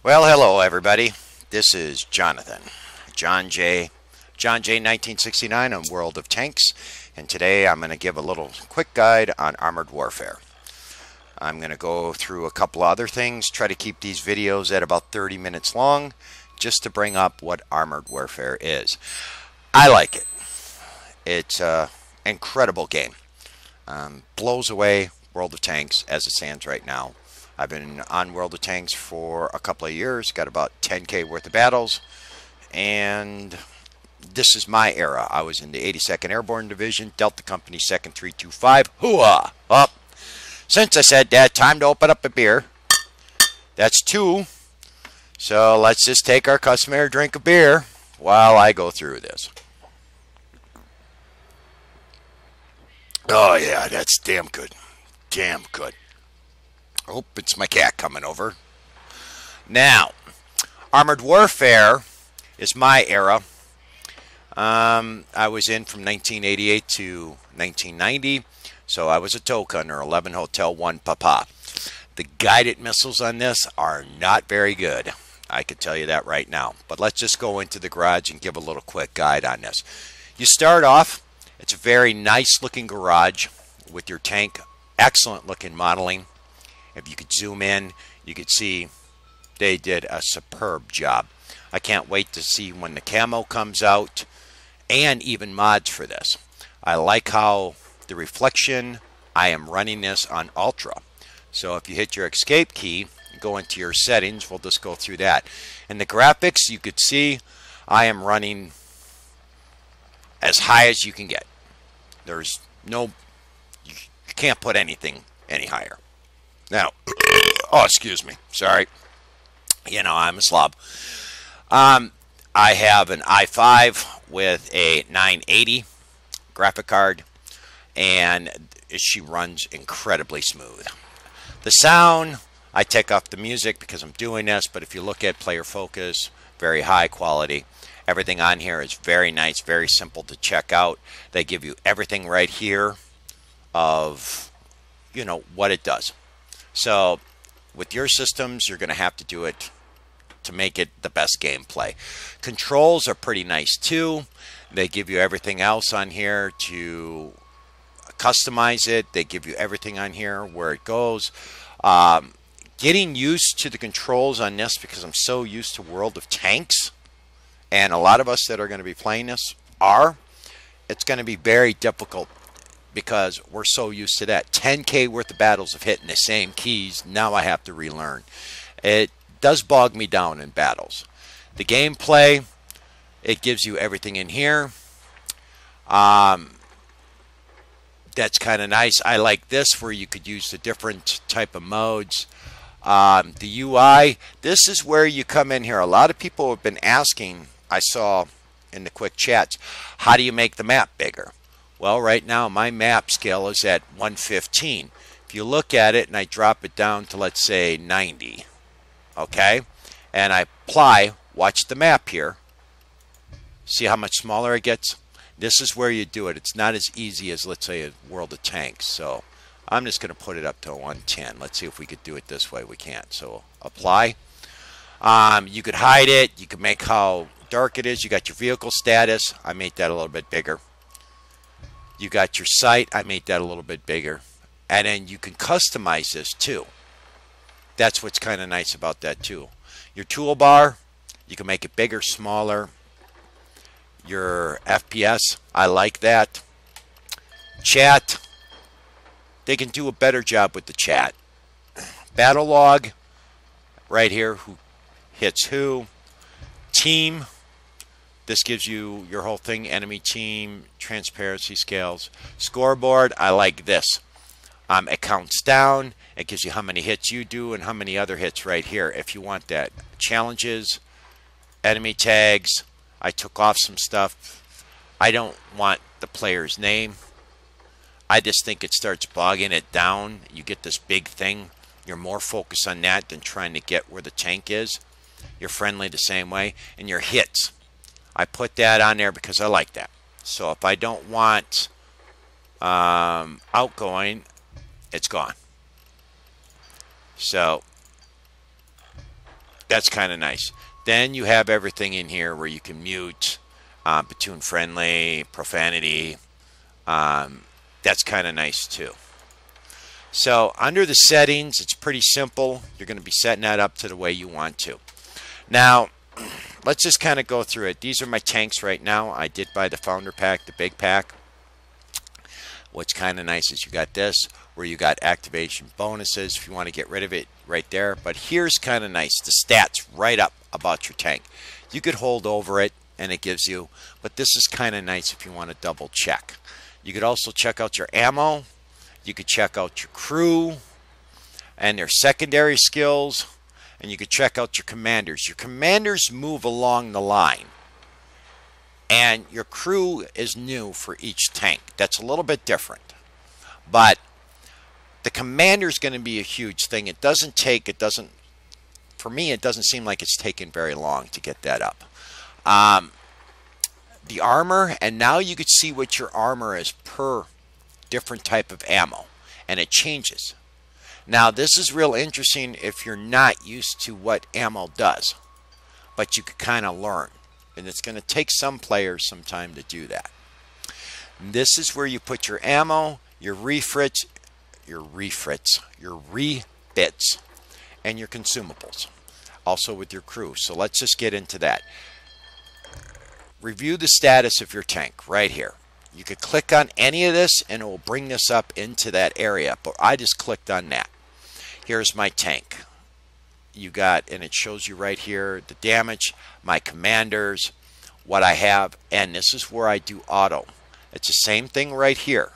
Well, hello everybody. This is Jonathan, JonJay, JonJay 1969 on World of Tanks, and today I'm going to give a little quick guide on armored warfare. I'm going to go through a couple other things, try to keep these videos at about 30 minutes long, just to bring up what armored warfare is. I like it. It's an incredible game. Blows away World of Tanks as it stands right now. I've been on World of Tanks for a couple of years, got about 10K worth of battles, and this is my era. I was in the 82nd Airborne Division, Delta Company 2nd 325. Hooah! Up. Since I said that, time to open up a beer. That's two. So let's just take our customary drink of beer while I go through this. Oh yeah, that's damn good. Damn good. Oh, it's my cat coming over. Now, armored warfare is my era. I was in from 1988 to 1990, so I was a tow gunner, 11 Hotel 1 Papa. The guided missiles on this are not very good. I can tell you that right now. But let's just go into the garage and give a little quick guide on this. You start off, it's a very nice looking garage with your tank, excellent looking modeling. If you could zoom in, you could see they did a superb job. I can't wait to see when the camo comes out, and even mods for this. I like how the reflection, I am running this on Ultra. So if you hit your escape key, go into your settings, we'll just go through that. And the graphics, you could see I am running as high as you can get. There's no, you can't put anything any higher. Now, oh, excuse me, sorry. You know, I'm a slob. I have an i5 with a 980 graphic card, and she runs incredibly smooth. The sound, I take off the music because I'm doing this, but if you look at player focus, very high quality. Everything on here is very nice, very simple to check out. They give you everything right here of, you know, what it does. So with your systems, you're going to have to do it to make it the best gameplay. Controls are pretty nice too. They give you everything else on here to customize it. They give you everything on here where it goes. Getting used to the controls on this, because I'm so used to World of Tanks, and a lot of us that are going to be playing this it's going to be very difficult because we're so used to that. 10K worth of battles of hitting the same keys. Now I have to relearn. It does bog me down in battles. The gameplay, it gives you everything in here. That's kind of nice. I like this where you could use the different type of modes. The UI, this is where you come in here. A lot of people have been asking, I saw in the quick chats, how do you make the map bigger? Well, right now my map scale is at 115. If you look at it and I drop it down to, let's say, 90, okay, and I apply, watch the map here, see how much smaller it gets? This is where you do it. It's not as easy as, let's say, a World of Tanks. So I'm just going to put it up to 110. Let's see if we could do it this way. We can't. So apply. You could hide it. You could make how dark it is. You got your vehicle status. I made that a little bit bigger. You got your sight. I made that a little bit bigger. And then you can customize this too. That's what's kind of nice about that too. Your toolbar, you can make it bigger, smaller. Your FPS, I like that. Chat, they can do a better job with the chat. Battle log, right here, who hits who. Team, this gives you your whole thing, enemy team, transparency scales. Scoreboard, I like this. It counts down. It gives you how many hits you do and how many other hits right here if you want that. Challenges, enemy tags. I took off some stuff. I don't want the player's name. I just think it starts bogging it down. You get this big thing. You're more focused on that than trying to get where the tank is. You're friendly the same way. And your hits. I put that on there because I like that. So if I don't want outgoing, it's gone. So That's kind of nice. Then you have everything in here where you can mute, platoon friendly, profanity. That's kind of nice too. So under the settings, it's pretty simple. You're going to be setting that up to the way you want to. Now, let's just kind of go through it. These are my tanks right now. I did buy the founder pack, the big pack. What's kind of nice is you got this where you got activation bonuses if you want to get rid of it right there. But here's kind of nice, the stats right up about your tank. You could hold over it and it gives you, but this is kind of nice if you want to double check. You could also check out your ammo. You could check out your crew and their secondary skills, and you could check out your commanders. Your commanders move along the line, and your crew is new for each tank. That's a little bit different, but the commander is going to be a huge thing. For me, it doesn't seem like it's taken very long to get that up. The armor, and now you could see what your armor is per different type of ammo, and it changes. Now this is real interesting if you're not used to what ammo does, but you could kind of learn, and it's going to take some players some time to do that. This is where you put your ammo, your refits, and your consumables, also with your crew. So let's just get into that. Review the status of your tank right here. You could click on any of this and it will bring this up into that area, but I just clicked on that. Here's my tank. You got, and it shows you right here the damage, my commanders, what I have, and this is where I do auto. It's the same thing right here.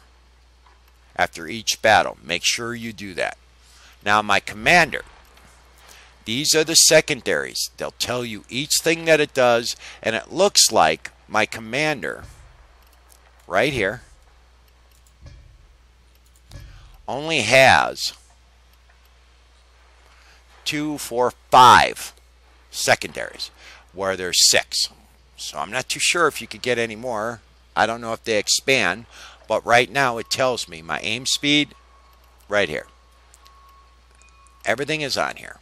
After each battle, make sure you do that. Now my commander, these are the secondaries. They'll tell you each thing that it does, and it looks like my commander right here only has 2, 4, 5 secondaries where there's 6. So I'm not too sure if you could get any more. I don't know if they expand, but right now it tells me my aim speed right here. Everything is on here.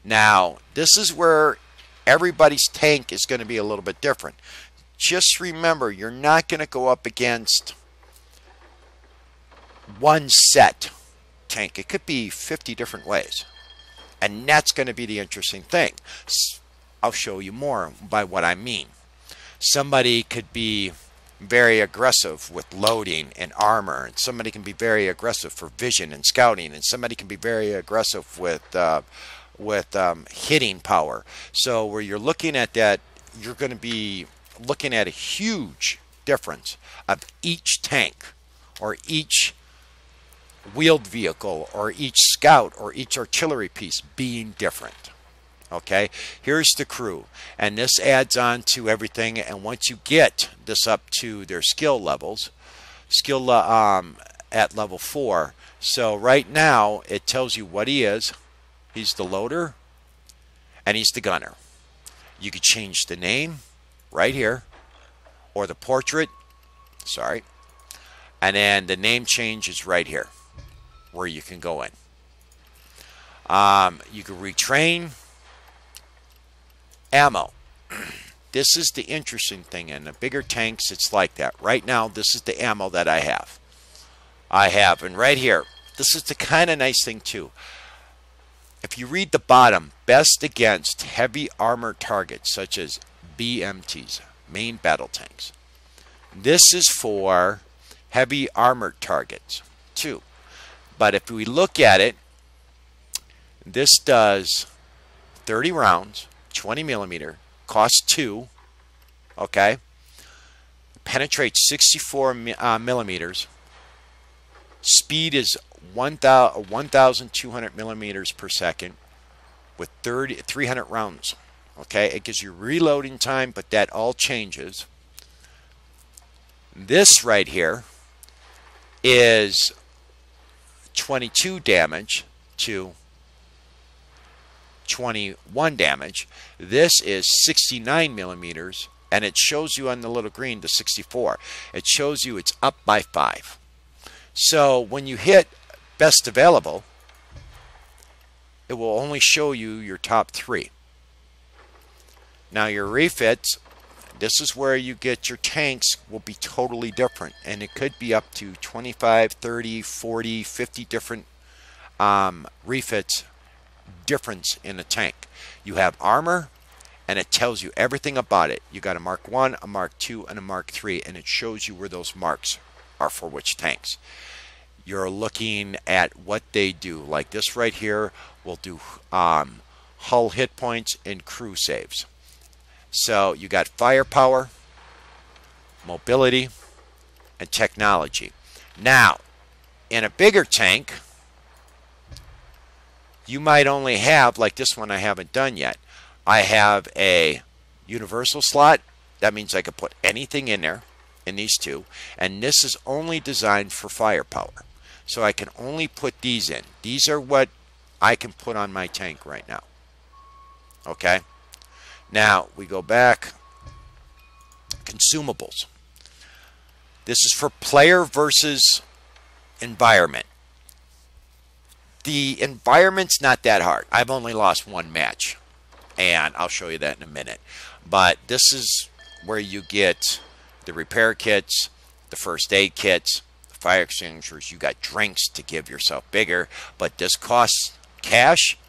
Now this is where everybody's tank is going to be a little bit different. Just remember, you're not going to go up against one set tank. It could be 50 different ways. And that's going to be the interesting thing. I'll show you more by what I mean. Somebody could be very aggressive with loading and armor, and somebody can be very aggressive for vision and scouting, and somebody can be very aggressive with hitting power. So where you're looking at that, you're going to be looking at a huge difference of each tank or each wheeled vehicle or each scout or each artillery piece being different. Okay, here's the crew, and this adds on to everything. And once you get this up to their skill levels, at level 4, so right now it tells you what he is. He's the loader and he's the gunner. You could change the name right here, or the portrait, sorry, and then the name change is right here where you can go in. You can retrain. Ammo. This is the interesting thing. In the bigger tanks, it's like that. Right now, this is the ammo that I have. And right here, this is the kind of nice thing too. If you read the bottom, best against heavy armored targets such as BMTs, main battle tanks. This is for heavy armored targets too. But if we look at it, this does 30 rounds, 20 millimeter, costs 2, okay, penetrates 64 millimeters, speed is 1,200 millimeters per second with 300 rounds. Okay, it gives you reloading time, but that all changes. This right here is 22 damage to 21 damage. This is 69 millimeters, and it shows you on the little green the 64. It shows you it's up by 5. So when you hit best available, it will only show you your top 3. Now your refits, this is where you get your tanks will be totally different, and it could be up to 25, 30, 40, 50 different refits difference in a tank. You have armor, and it tells you everything about it. You got a Mark 1, a Mark 2, and a Mark 3, and it shows you where those marks are for which tanks. You're looking at what they do. Like this right here will do hull hit points and crew saves. So you got firepower, mobility, and technology. Now, in a bigger tank, you might only have, like this one I haven't done yet, I have a universal slot. That means I could put anything in there, in these two. And this is only designed for firepower. So I can only put these in. These are what I can put on my tank right now. Okay? Now, we go back. Consumables. This is for player versus environment. The environment's not that hard. I've only lost one match, and I'll show you that in a minute. But this is where you get the repair kits, the first aid kits, the fire extinguishers. You got drinks to give yourself bigger, but this costs cash.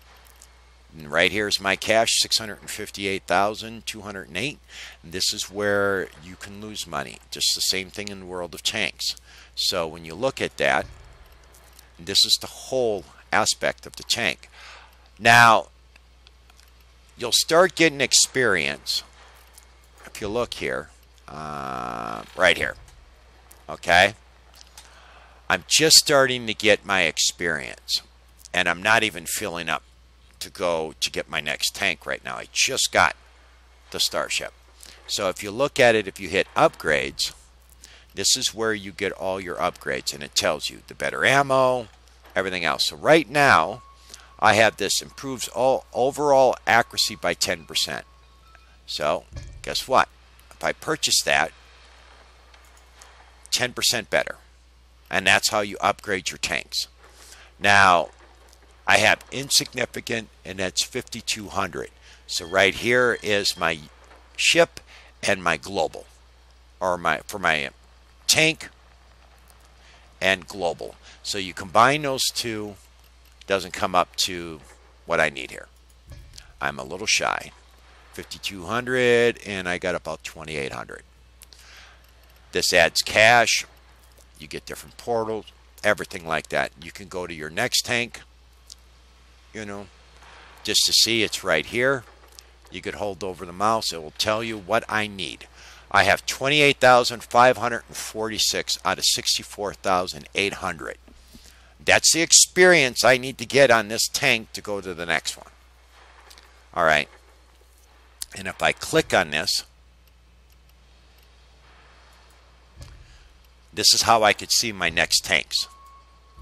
And right here is my cash, $658,208. This is where you can lose money. Just the same thing in the world of tanks. So when you look at that, this is the whole aspect of the tank. Now, you'll start getting experience if you look here, right here. Okay? I'm just starting to get my experience, and I'm not even filling up to go to get my next tank right now. I just got the Starship. So if you look at it, if you hit upgrades, this is where you get all your upgrades, and it tells you the better ammo, everything else. So right now, I have this improves all overall accuracy by 10%. So guess what? If I purchase that, 10% better. And that's how you upgrade your tanks. Now, I have insignificant, and that's 5,200. So right here is my ship and my global, or for my tank and global. So you combine those two, doesn't come up to what I need here. I'm a little shy, 5,200, and I got about 2,800. This adds cash. You get different portals, everything like that. You can go to your next tank, you know, just to see it's right here. You could hold over the mouse. It will tell you what I need. I have 28,546 out of 64,800. That's the experience I need to get on this tank to go to the next one. All right. And if I click on this, this is how I could see my next tanks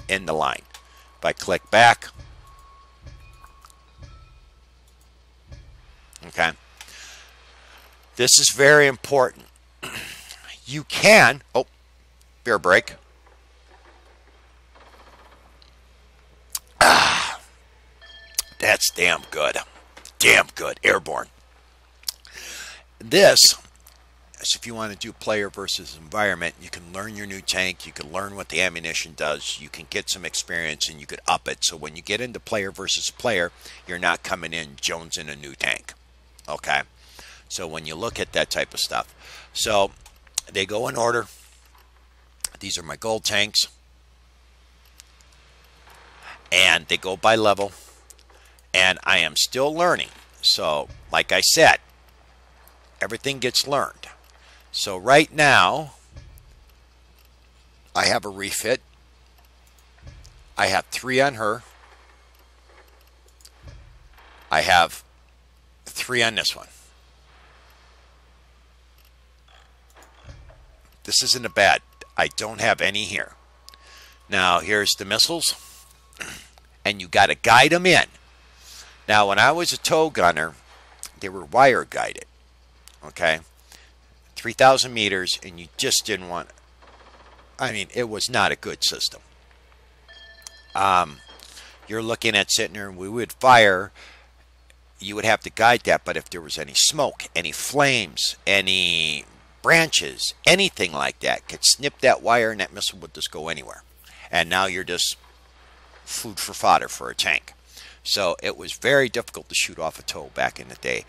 in the line. If I click back, okay, this is very important. You can, oh, beer break. Ah, that's damn good. Damn good. Airborne. This is if you want to do player versus environment, you can learn your new tank, you can learn what the ammunition does, you can get some experience, and you could up it. So when you get into player versus player, you're not coming in jonesing a new tank. Okay? So when you look at that type of stuff. So they go in order. These are my gold tanks. And they go by level. And I am still learning. So, like I said, everything gets learned. So right now, I have a refit. I have 3 on her. I have 3 on this one. This isn't a bad. I don't have any here. Now, here's the missiles. And you got to guide them in. Now, when I was a tow gunner, they were wire guided. Okay? 3,000 meters, and you just didn't want... I mean, it was not a good system. You're looking at sitting there, and we would fire... you would have to guide that. But if there was any smoke, any flames, any branches, anything like that, could snip that wire and that missile would just go anywhere. And now you're just food for fodder for a tank. So it was very difficult to shoot off a TOW back in the day.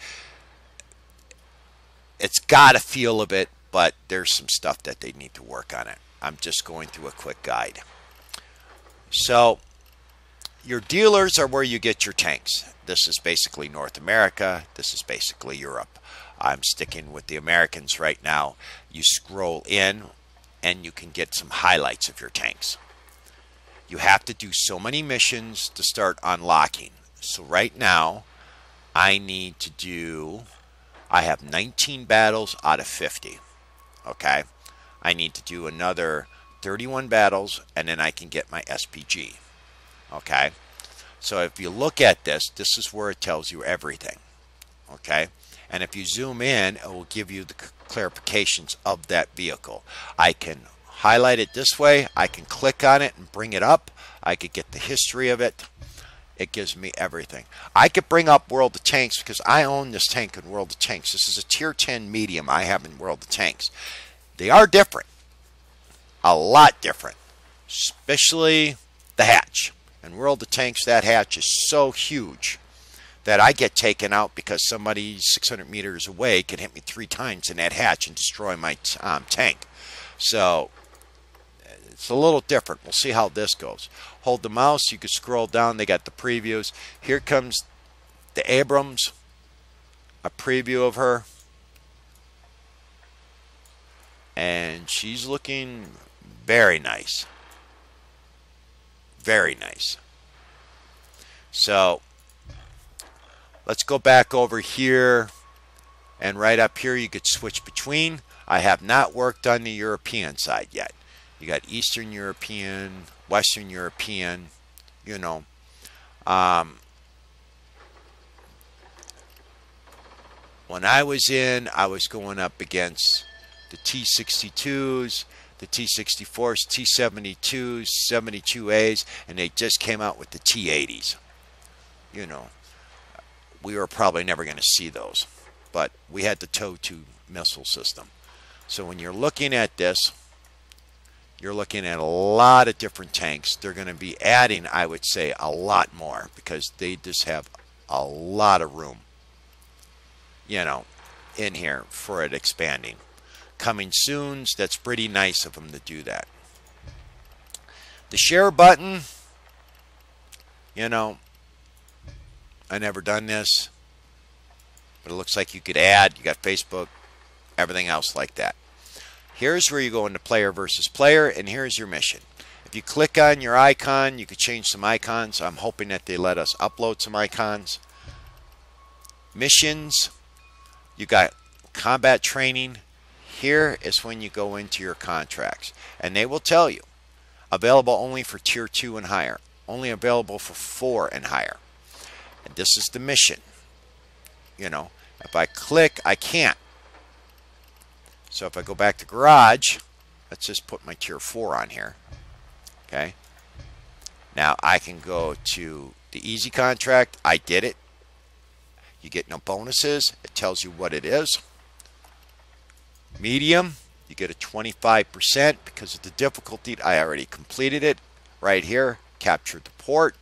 It's got a feel of it, but there's some stuff that they need to work on it. I'm just going through a quick guide. So your dealers are where you get your tanks. This is basically North America. This is basically Europe. I'm sticking with the Americans right now. You scroll in and you can get some highlights of your tanks. You have to do so many missions to start unlocking. So right now, I have 19 battles out of 50. Okay? I need to do another 31 battles, and then I can get my SPG. Okay? So if you look at this, this is where it tells you everything. Okay? And if you zoom in, it will give you the clarifications of that vehicle. I can highlight it this way. I can click on it and bring it up. I could get the history of it. It gives me everything. I could bring up World of Tanks because I own this tank in World of Tanks. This is a tier 10 medium I have in World of Tanks. They are different. A lot different. Especially the hatch. In World of Tanks, that hatch is so huge that I get taken out because somebody 600 meters away can hit me 3 times in that hatch and destroy my tank. So it's a little different. We'll see how this goes. Hold the mouse. You can scroll down. They got the previews. Here comes the Abrams. A preview of her. And she's looking very nice. Very nice. So let's go back over here. And right up here you could switch between. I have not worked on the European side yet. You got Eastern European, Western European, you know. When I was going up against the T-62s, the T-64s, T-72s, 72As, and they just came out with the T-80s. You know, we were probably never going to see those, but we had the TOW-2 missile system. So when you're looking at this, you're looking at a lot of different tanks. They're going to be adding, I would say, a lot more because they just have a lot of room, you know, in here for it expanding. Coming soon, that's pretty nice of them to do that. The share button, you know, I never done this, but it looks like you could add. You got Facebook, everything else like that. Here's where you go into player versus player, and here's your mission. If you click on your icon, you could change some icons. I'm hoping that they let us upload some icons. Missions, you got combat training. Here is when you go into your contracts, and they will tell you available only for tier 2 and higher, only available for 4 and higher. And this is the mission. You know, if I click, I can't. So if I go back to garage, let's just put my tier 4 on here. Okay. Now I can go to the easy contract. I did it. You get no bonuses. It tells you what it is. Medium, you get a 25% because of the difficulty. I already completed it. Right here, capture the port.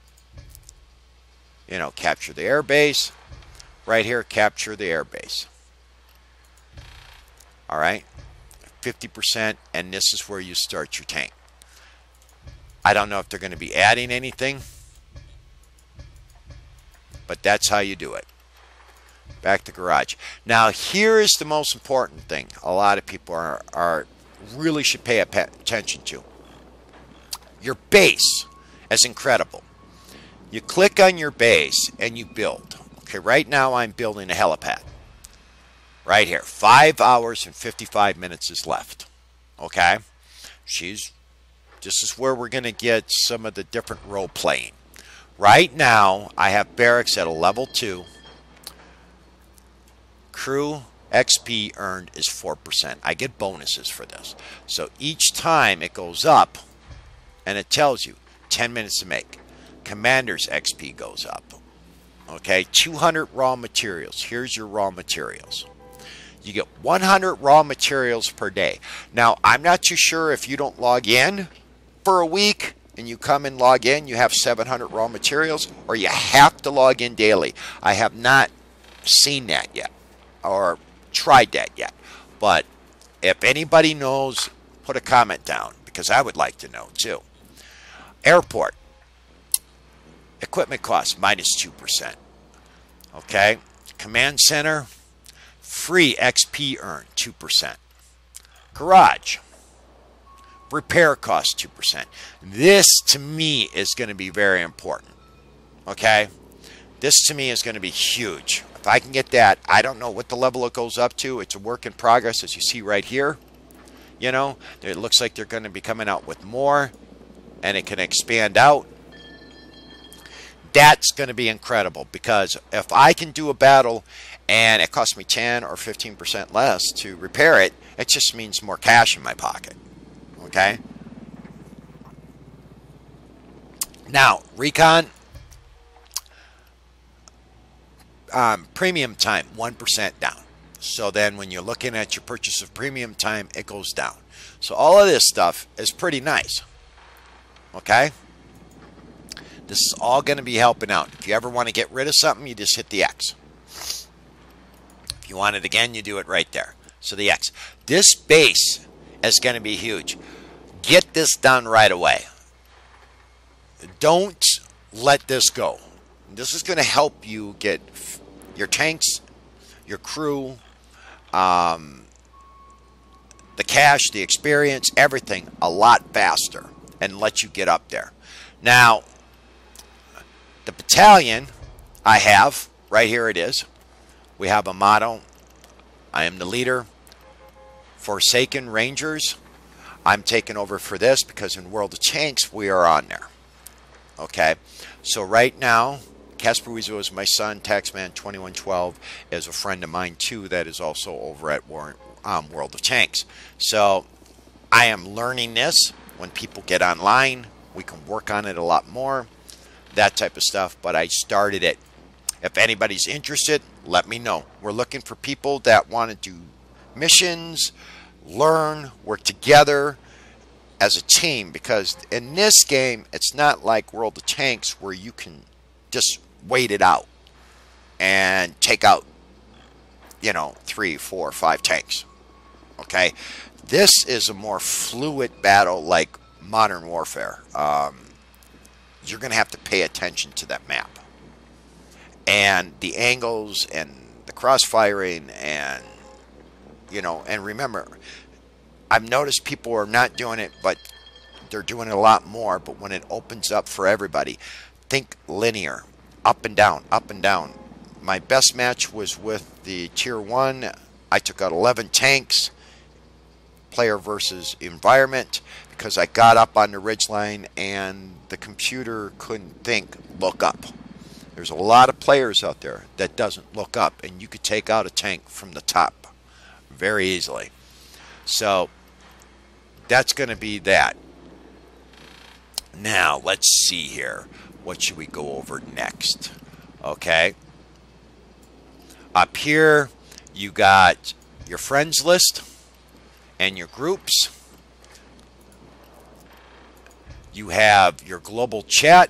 You know, capture the airbase. Right here, capture the airbase. All right, 50%, and this is where you start your tank. I don't know if they're going to be adding anything, but that's how you do it. Back to garage. Now, here is the most important thing a lot of people are really should pay attention to. Your base is incredible. You click on your base and you build. Okay, right now I'm building a helipad. Right here, 5 hours and 55 minutes is left. Okay, this is where we're going to get some of the different role playing. Right now, I have barracks at a level 2. Crew XP earned is 4%. I get bonuses for this. So each time it goes up, and it tells you 10 minutes to make. Commander's XP goes up. Okay, 200 raw materials. Here's your raw materials. You get 100 raw materials per day. Now, I'm not too sure if you don't log in for a week and you come and log in, you have 700 raw materials, or you have to log in daily. I have not seen that yet or tried that yet. But if anybody knows, put a comment down because I would like to know too. Airport. Equipment costs minus 2%. Okay. Command center. Free XP earned 2%. Garage. Repair costs 2%. This to me is going to be very important. Okay. This to me is going to be huge. If I can get that, I don't know what the level it goes up to. It's a work in progress, as you see right here. You know, it looks like they're going to be coming out with more, and it can expand out. That's going to be incredible, because if I can do a battle and it costs me 10 or 15% less to repair it, it just means more cash in my pocket. Okay? Now, recon. Premium time, 1% down. So then when you're looking at your purchase of premium time, it goes down. So all of this stuff is pretty nice. Okay? This is all going to be helping out. If you ever want to get rid of something, you just hit the X. If you want it again, you do it right there. So the X. This base is going to be huge. Get this done right away. Don't let this go. This is going to help you get your tanks, your crew, the cash, the experience, everything a lot faster and let you get up there. Now, the battalion I have, right here it is. We have a motto. I am the leader. Forsaken Rangers. I'm taking over for this because in World of Tanks, we are on there. Okay, so right now, Casper Weasel is my son. Taxman2112 is a friend of mine too that is also over at World of Tanks. So I am learning this. When people get online, we can work on it a lot more. That type of stuff. But I started it. If anybody's interested, let me know. We're looking for people that want to do missions, learn, work together as a team. Because in this game, it's not like World of Tanks where you can just wait it out and take out, 3, 4, 5 tanks. Okay, this is a more fluid battle like Modern Warfare. You're going to have to pay attention to that map and the angles and the crossfiring and and remember, I've noticed people are not doing it, but they're doing it a lot more. But when it opens up for everybody, think linear. Up and down, up and down. My best match was with the Tier 1. I took out 11 tanks, player versus environment, because I got up on the ridgeline and the computer couldn't look up. There's a lot of players out there that doesn't look up, and you could take out a tank from the top very easily. So that's going to be that. Now, let's see here. What should we go over next? Okay. Up here, you got your friends list and your groups. You have your global chat.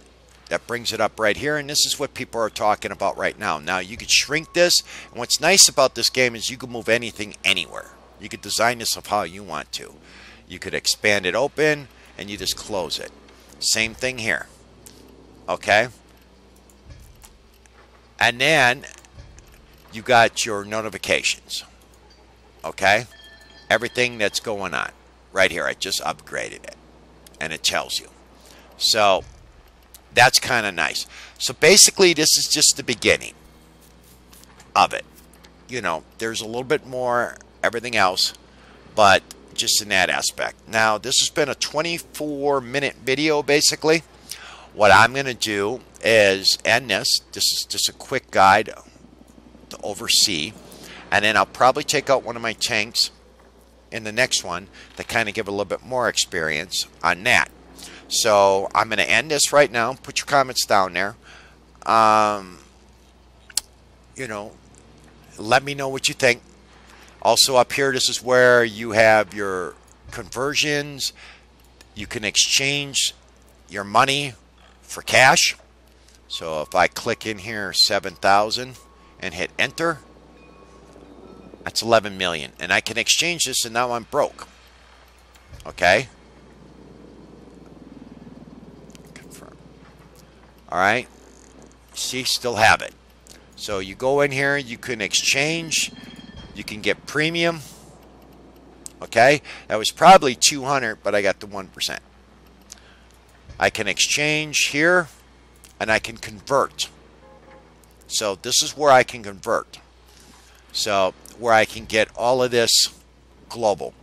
That brings it up right here. And this is what people are talking about right now. Now, you could shrink this. And what's nice about this game is you can move anything anywhere. You could design this of how you want to. You could expand it open and you just close it. Same thing here. Okay, and then you got your notifications. Okay, everything that's going on right here. I just upgraded it and it tells you. So that's kind of nice. So basically this is just the beginning of it. There's a little bit more everything else, but just in that aspect. Now, this has been a 24-minute video basically. What I'm going to do is end this. This is just a quick guide to oversee. And then I'll probably take out one of my tanks in the next one to kind of give a little bit more experience on that. So I'm going to end this right now. Put your comments down there. you know, let me know what you think. Also up here, this is where you have your conversions. You can exchange your money for cash. So if I click in here 7,000 and hit enter, that's 11 million. And I can exchange this and now I'm broke. Okay? Confirm. All right. See, still have it. So you go in here, you can exchange, you can get premium. Okay? That was probably 200, but I got the 1%. I can exchange here and I can convert. So this is where I can convert. So where I can get all of this global.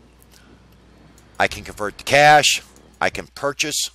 I can convert to cash. I can purchase